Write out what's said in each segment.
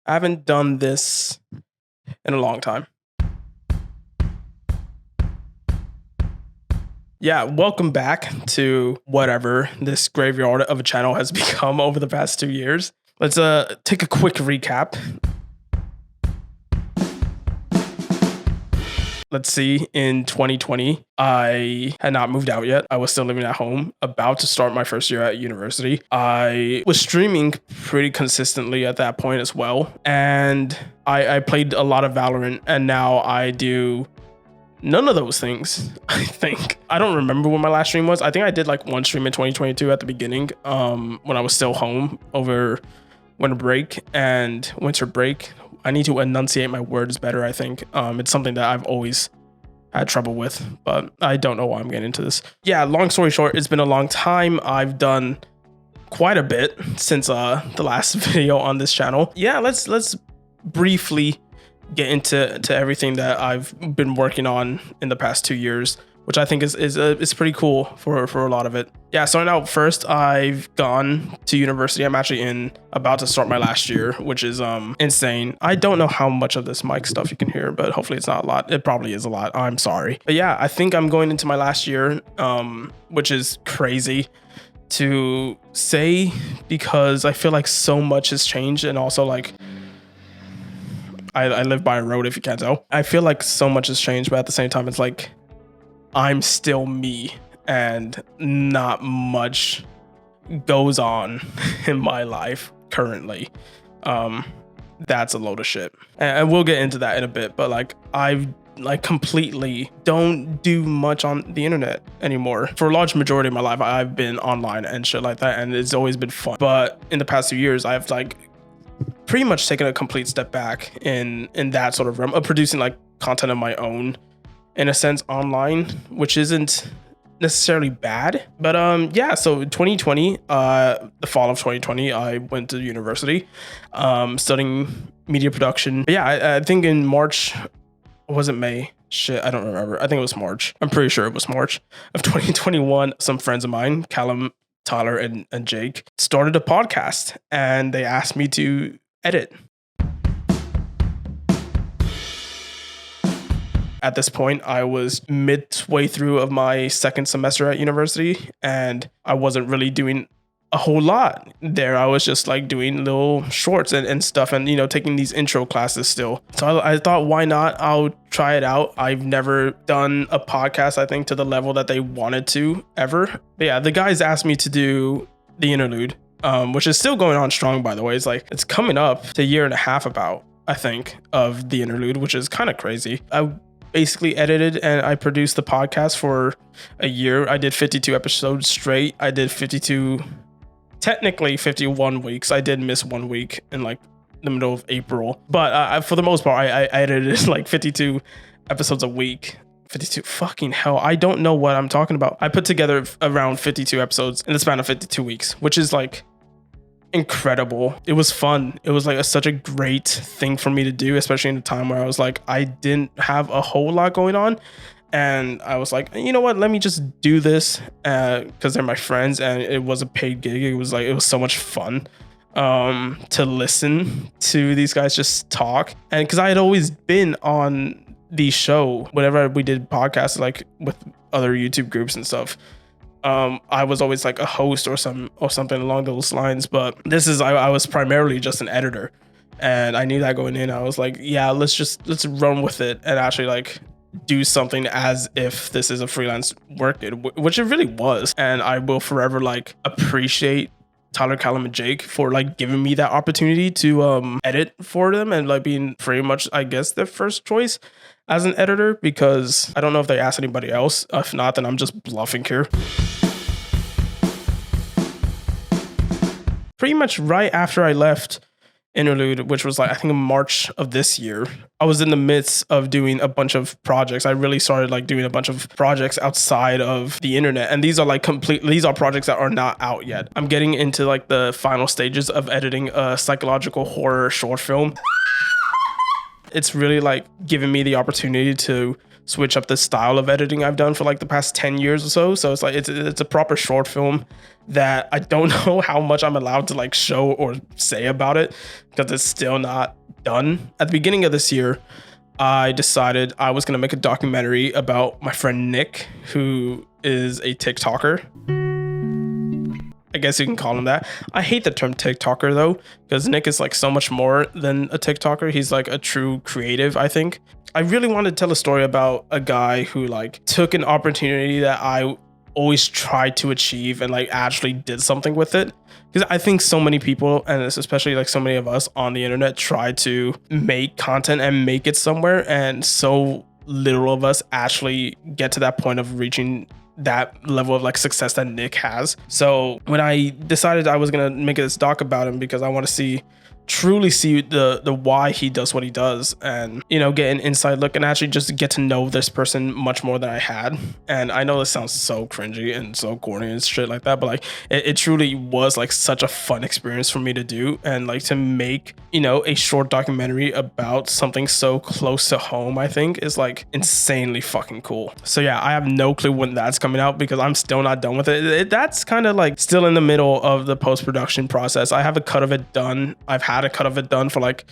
I haven't done this in a long time. Yeah, welcome back to whatever this graveyard of a channel has become over the past 2 years. Let's take a quick recap. Let's see, in 2020, I had not moved out yet. I was still living at home, about to start my first year at university. I was streaming pretty consistently at that point as well. And I played a lot of Valorant, and now I do none of those things, I think. I don't remember when my last stream was. I think I did like one stream in 2022 at the beginning, when I was still home over winter break. I need to enunciate my words better, I think. It's something that I've always had trouble with, but I don't know why I'm getting into this. Yeah, long story short, it's been a long time. I've done quite a bit since the last video on this channel. Yeah, let's briefly get into everything that I've been working on in the past 2 years, which I think is pretty cool for a lot of it. Yeah, starting out first, I've gone to university. I'm actually about to start my last year, which is insane. I don't know how much of this mic stuff you can hear, but hopefully it's not a lot. It probably is a lot. I'm sorry. But yeah, I think I'm going into my last year, which is crazy to say because I feel like so much has changed, and also like I live by a road, if you can't tell. I feel like so much has changed, but at the same time, it's like I'm still me and not much goes on in my life currently. That's a load of shit. And we'll get into that in a bit, but like I've completely don't do much on the internet anymore. For a large majority of my life, I've been online and shit like that, and it's always been fun. But in the past 2 years, I've like pretty much taken a complete step back in that sort of realm of producing like content of my own, in a sense, online, which isn't necessarily bad. But yeah, so 2020, the fall of 2020, I went to university, studying media production. But yeah, I think in March, was it May? Shit, I don't remember. I think it was March. I'm pretty sure it was March of 2021. Some friends of mine, Callum, Tyler, and Jake, started a podcast, and they asked me to edit. At this point, I was midway through of my second semester at university, and I wasn't really doing a whole lot there. I was just like doing little shorts and stuff, and taking these intro classes still. So I thought, why not? I'll try it out. I've never done a podcast, I think, to the level that they wanted to ever. But yeah, the guys asked me to do the interlude, which is still going on strong, by the way. It's coming up to a year and a half about, I think, of the interlude, which is kind of crazy. I basically edited and I produced the podcast for a year. I did 52 episodes straight. I did 51 weeks. I did miss 1 week in like the middle of April, but for the most part, I edited like 52 episodes a week. 52, fucking hell, I don't know what I'm talking about. I put together around 52 episodes in the span of 52 weeks, which is like incredible. It was fun. It was like such a great thing for me to do, especially in a time where I was like, I didn't have a whole lot going on. And I was like, you know what? Let me just do this because they're my friends, and it was a paid gig. It was so much fun to listen to these guys just talk. And because I had always been on the show, whenever we did podcasts like with other YouTube groups and stuff, I was always like a host or something along those lines. But I was primarily just an editor, and I knew that going in. I was like, yeah, let's run with it and actually like do something as if this is a freelance work, which it really was. And I will forever like appreciate Tyler, Callum, and Jake for like giving me that opportunity to edit for them, and like being pretty much, I guess, their first choice as an editor, because I don't know if they asked anybody else. If not, then I'm just bluffing here. Pretty much right after I left interlude, which was like, I think in March of this year, I was in the midst of doing a bunch of projects. I really started like doing a bunch of projects outside of the internet, and these are projects that are not out yet. I'm getting into like the final stages of editing a psychological horror short film. It's really like giving me the opportunity to switch up the style of editing I've done for like the past 10 years or so. So it's like it's a proper short film that I don't know how much I'm allowed to like show or say about it because it's still not done. At the beginning of this year, I decided I was going to make a documentary about my friend Nick, who is a TikToker. I guess you can call him that. I hate the term TikToker though, because Nick is like so much more than a TikToker. He's like a true creative, I think. I really wanted to tell a story about a guy who like took an opportunity that I always tried to achieve and like actually did something with it. Because I think so many people, and especially like so many of us on the internet, try to make content and make it somewhere, and so little of us actually get to that point of reaching that level of like success that Nick has. So when I decided I was gonna make this doc about him, because I want to truly see the why he does what he does, and you know, get an inside look and actually just get to know this person much more than I had. And I know this sounds so cringy and so corny and shit like that, but like it truly was like such a fun experience for me to do, and like to make, you know, a short documentary about something so close to home, I think is like insanely fucking cool. So yeah, I have no clue when that's coming out because I'm still not done with it. That's kind of like still in the middle of the post-production process. I have a cut of it done. I've had a cut of it done for like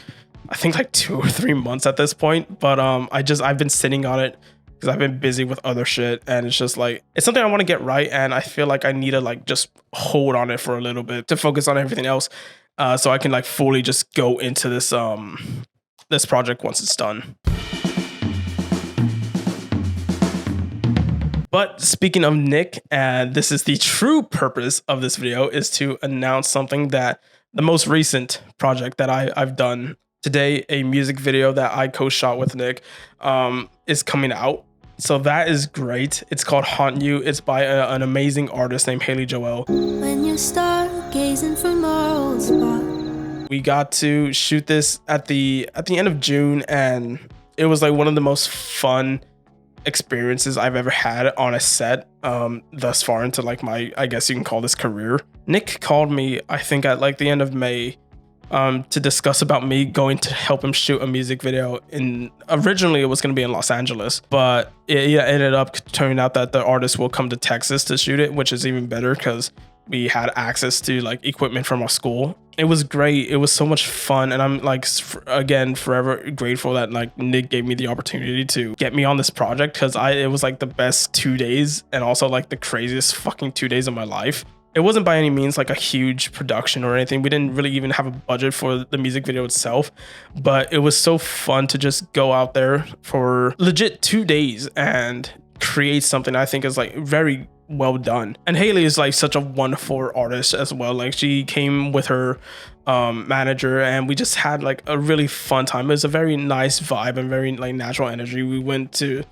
I think like 2 or 3 months at this point, but I've been sitting on it because I've been busy with other shit, and it's just like it's something I want to get right, and I feel like I need to like just hold on it for a little bit to focus on everything else, so I can like fully just go into this this project once it's done. But speaking of Nick, and this is the true purpose of this video, is to announce something that the most recent project that I've done today, a music video that I co-shot with Nick, is coming out. So that is great. It's called Haunt You. It's by an amazing artist named Haley Joelle. When you start gazing from our old spot. We got to shoot this at the end of June, and it was like one of the most fun experiences I've ever had on a set thus far into like my, I guess you can call this career. Nick called me, I think at like the end of May, to discuss about me going to help him shoot a music video originally it was going to be in Los Angeles, but it ended up turning out that the artist will come to Texas to shoot it, which is even better because we had access to like equipment from our school. It was great. It was so much fun. And I'm like, again, forever grateful that like Nick gave me the opportunity to get me on this project, because it was like the best 2 days and also like the craziest fucking 2 days of my life. It wasn't by any means like a huge production or anything. We didn't really even have a budget for the music video itself, but it was so fun to just go out there for legit 2 days and create something I think is like very well done. And Haley is like such a wonderful artist as well. Like she came with her manager, and we just had like a really fun time. It was a very nice vibe and very like natural energy. We went to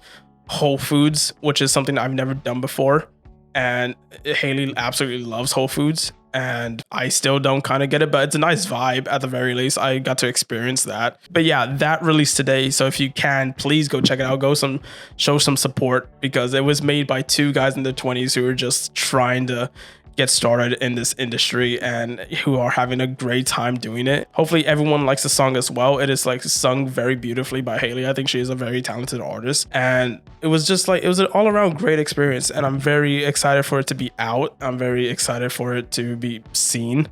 Whole Foods, which is something I've never done before, and Haley absolutely loves Whole Foods, and I still don't kind of get it, but it's a nice vibe at the very least. I got to experience that. But yeah, that released today, so if you can, please go check it out. Show some support, because it was made by 2 guys in their 20s who are just trying to get started in this industry and who are having a great time doing it. Hopefully everyone likes the song as well. It is like sung very beautifully by Haley. I think she is a very talented artist, and it was just like, it was an all-around great experience, and I'm very excited for it to be out. I'm very excited for it to be seen,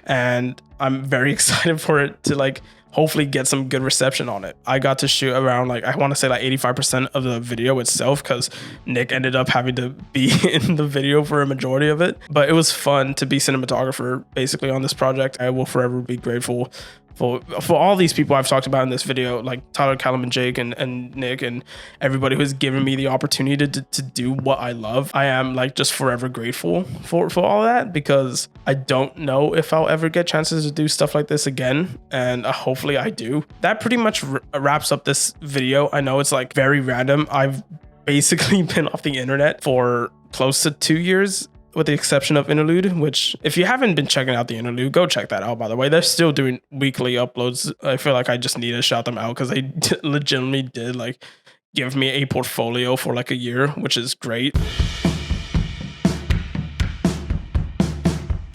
and I'm very excited for it to like hopefully get some good reception on it. I got to shoot around like, I want to say like 85% of the video itself, because Nick ended up having to be in the video for a majority of it. But it was fun to be cinematographer basically on this project. I will forever be grateful for all these people I've talked about in this video, like Tyler, Callum, and Jake, and Nick, and everybody who's given me the opportunity to do what I love. I am like just forever grateful for all that, because I don't know if I'll ever get chances to do stuff like this again, and hopefully I do. That pretty much wraps up this video. I know it's like very random. I've basically been off the internet for close to 2 years, with the exception of Interlude, which if you haven't been checking out the Interlude, go check that out, by the way. They're still doing weekly uploads. I feel like I just need to shout them out, because they legitimately did like give me a portfolio for like a year, which is great.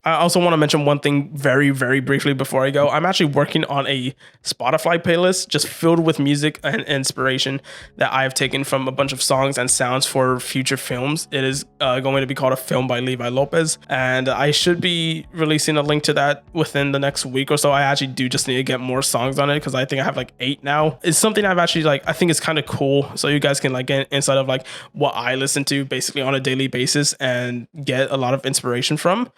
I also want to mention one thing very, very briefly before I go. I'm actually working on a Spotify playlist just filled with music and inspiration that I've taken from a bunch of songs and sounds for future films. It is going to be called A Film by Levi Lopez, and I should be releasing a link to that within the next week or so. I actually do just need to get more songs on it because I think I have like 8 now. It's something I've actually like, I think it's kind of cool, so you guys can like get inside of like what I listen to basically on a daily basis and get a lot of inspiration from.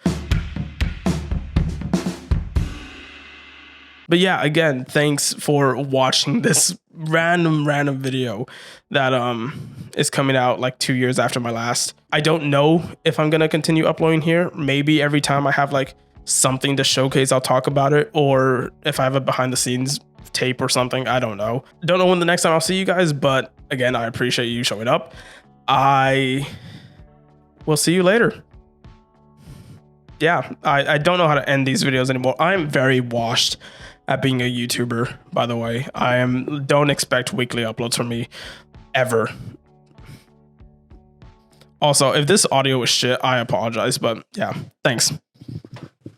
But yeah, again, thanks for watching this random video that is coming out like 2 years after my last. I don't know if I'm gonna continue uploading here. Maybe every time I have like something to showcase, I'll talk about it, or if I have a behind the scenes tape or something, I don't know. Don't know when the next time I'll see you guys, but again, I appreciate you showing up. I will see you later. Yeah, I don't know how to end these videos anymore. I'm very washed at being a YouTuber, by the way. Don't expect weekly uploads from me ever. Also, if this audio is shit, I apologize, but yeah, thanks.